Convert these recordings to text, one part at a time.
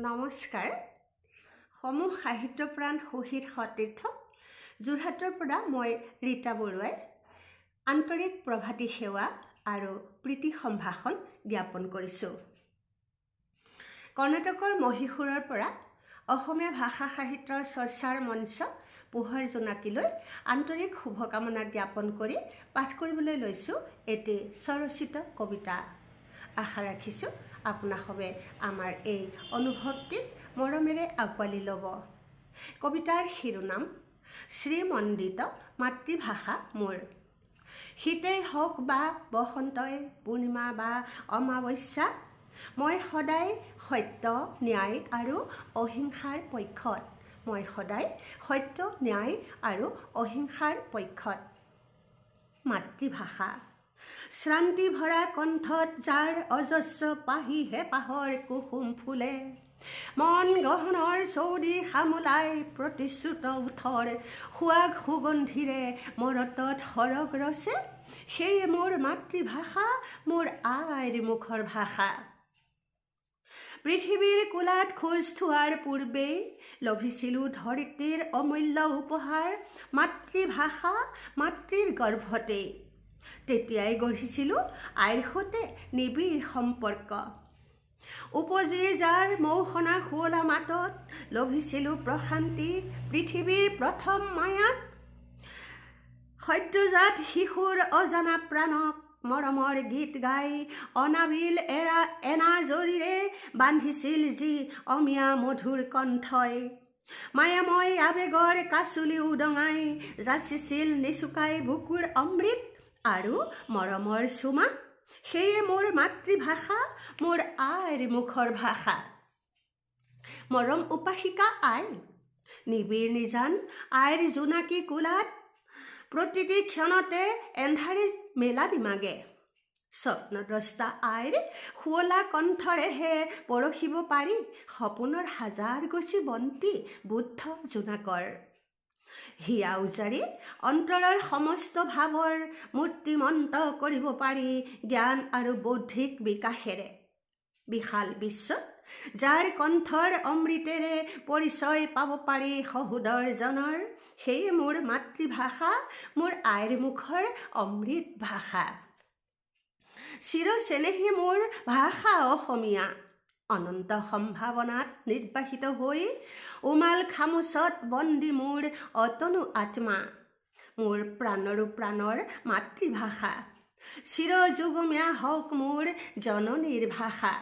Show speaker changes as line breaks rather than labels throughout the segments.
নমস্কাৰ সমূহ সাহিত্যপ্ৰাণ সুহিত সতীৰ্থ যোৰহাটৰ পৰা মই ৰীতা বৰুৱাই আন্তৰিক প্ৰভাতী সেৱা আৰু প্ৰীতি সম্ভাষণ জ্ঞাপন কৰিছোঁ। কৰ্ণাটকৰ মহীশূৰৰ পৰা অসমীয়া ভাষা সাহিত্যৰ চৰ্চাৰ মঞ্চ পোহৰ জোনাকীলৈ আন্তৰিক শুভকামনা জ্ঞাপন কৰি পাঠ কৰিবলৈ লৈছোঁ এটি স্বৰচিত কবিতা। আশা ৰাখিছোঁ আপোনাসবে আমাৰ এই অনুভৱটিক মৰমেৰে আঁকোৱালি ল'ব। কবিতাৰ শিৰোনাম শ্ৰীমণ্ডিত মাতৃভাষা মোৰ। শীতেই হওক বা বসন্তই, পূৰ্ণিমা বা অমাৱস্যা, মই সদায় সত্য, ন্যায় আৰু অহিংসাৰ পক্ষত। মই সদায় সত্য, ন্যায় আৰু অহিংসাৰ পক্ষত। মাতৃভাষা শ্ৰান্তি ভৰা কণ্ঠত যাৰ অজস্ৰ পাহিহে পাহৰ কুসুম ফুলে, মন গহনৰ চৌদি সামোলাই প্ৰতিশ্ৰুত উঠৰ সুৱাগ সুগন্ধিৰে মৰতত সৰগ ৰচে, সেয়ে মোৰ মাতৃভাষা মোৰ আইৰ মুখৰ ভাষা। পৃথিৱীৰ কোলাত খোজ থোৱাৰ পূৰ্বেই লভিছিলোঁ ধৰিত্ৰীৰ অমূল্য উপহাৰ মাতৃভাষা মাতৃৰ গৰ্ভতেই। তেতিয়াই গঢ়িছিলোঁ আইৰ সৈতে নিবিড় সম্পৰ্ক। উপজি যাৰ মৌসনা শুৱলা মাতত লভিছিলোঁ প্ৰশান্তি পৃথিৱীৰ প্ৰথম মায়াত। সদ্যজাত শিশুৰ অজানা প্ৰাণক মৰমৰ গীত গাই অনাবিল এনাজৰীৰে বান্ধিছিল যি অমিয়া মধুৰ কণ্ঠই, মায়াময় আবেগৰ কাচুলি উদঙাই যাচিছিল নিচুকাই বুকুৰ অমৃত আৰু মৰমৰ চুমা, সেয়ে মোৰ মাতৃভাষা মোৰ আইৰ মুখৰ ভাষা। মৰম উপাসিকা আই, নিবিড় নিজান আইৰ জোনাকী কোলাত প্ৰতিটি ক্ষণতে এন্ধাৰে মেলা দিমাগে। স্বপ্নদ্ৰষ্টা আইৰ শুৱলা কণ্ঠৰেহে পৰখিব পাৰি সপোনৰ হাজাৰ গছি বন্তি বুদ্ধ জোনাকৰ। হিয়া উজাৰি অন্তৰৰ সমস্ত ভাৱৰ মূৰ্তিমন্ত কৰিব পাৰি জ্ঞান আৰু বৌদ্ধিক বিকাশেৰে। বিশাল বিশ্বত যাৰ কণ্ঠৰ অমৃতেৰে পৰিচয় পাব পাৰি সহোদৰজনৰ, সেয়ে মোৰ মাতৃভাষা মোৰ আইৰ মুখৰ অমৃত ভাষা। চিৰ চেনেহী মোৰ ভাষা অসমীয়া, অনন্ত সম্ভাৱনাত নিৰ্বাসিত হৈ উমাল খামোচত বন্দী মোৰ অতনু আত্মা। মোৰ প্ৰাণৰো প্ৰাণৰ মাতৃভাষা, চিৰ যুগমীয়া হওক মোৰ জননীৰ ভাষা।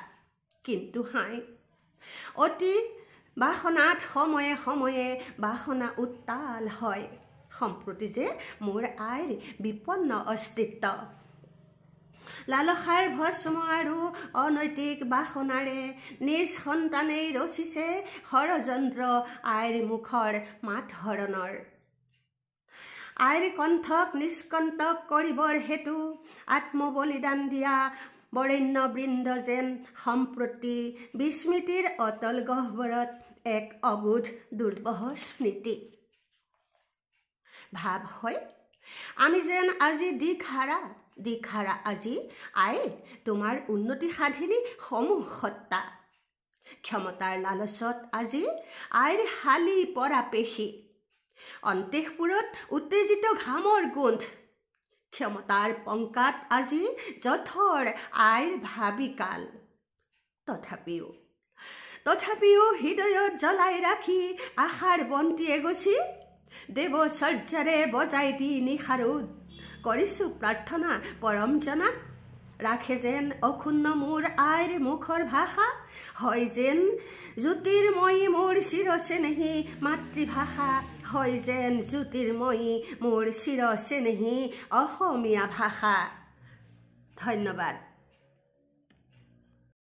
কিন্তু অতি বাসনাত সময়ে সময়ে বাসনা উত্তাল হয়, সম্প্ৰতি যে মোৰ আইৰ বিপন্ন অস্তিত্ব। লালসাৰ ভস্ম আৰু অনৈতিক বাসনাৰে নিজ সন্তানেই ৰচিছে ষড়যন্ত্ৰ আইৰ মুখৰ মাত হৰণৰ। আইৰ কণ্ঠক নিষ্কণ্টক কৰিবৰ হেতু আত্মবলিদান দিয়া বৰেণ্য বৃন্দ যেন সম্প্ৰতি বিস্মৃতিৰ অতল গহ্বৰত এক অবোধ দুৰ্বহ স্মৃতি। ভাৱ হয় আমি যেন আজি দিশহাৰা আজি আই তোমাৰ উন্নতি সাধিনী সমূহ সত্তা। ক্ষমতাৰ লালচত আজি আইৰ শালি পৰা পেশী, অন্তেশপুৰত উত্তেজিত ঘামৰ গোন্ধ। ক্ষমতাৰ পংকাত আজি জঠৰ আইৰ ভাবিকাল। তথাপিও হৃদয়ত জ্বলাই ৰাখি আশাৰ বন্তি এগছি দেৱচৰ্যাৰে বজাই দি নিশাৰোদ কৰিছোঁ প্ৰাৰ্থনা পৰম জনাক। ৰাখে যেন অক্ষুণ্ণ মোৰ আইৰ মুখৰ ভাষা, হয় যেন জ্যোতিৰ্ময়ী মোৰ চিৰচেনেহী মাতৃভাষা, হয় যেন জ্যোতিৰ্ময়ী মোৰ চিৰচেনেহী অসমীয়া ভাষা। ধন্যবাদ।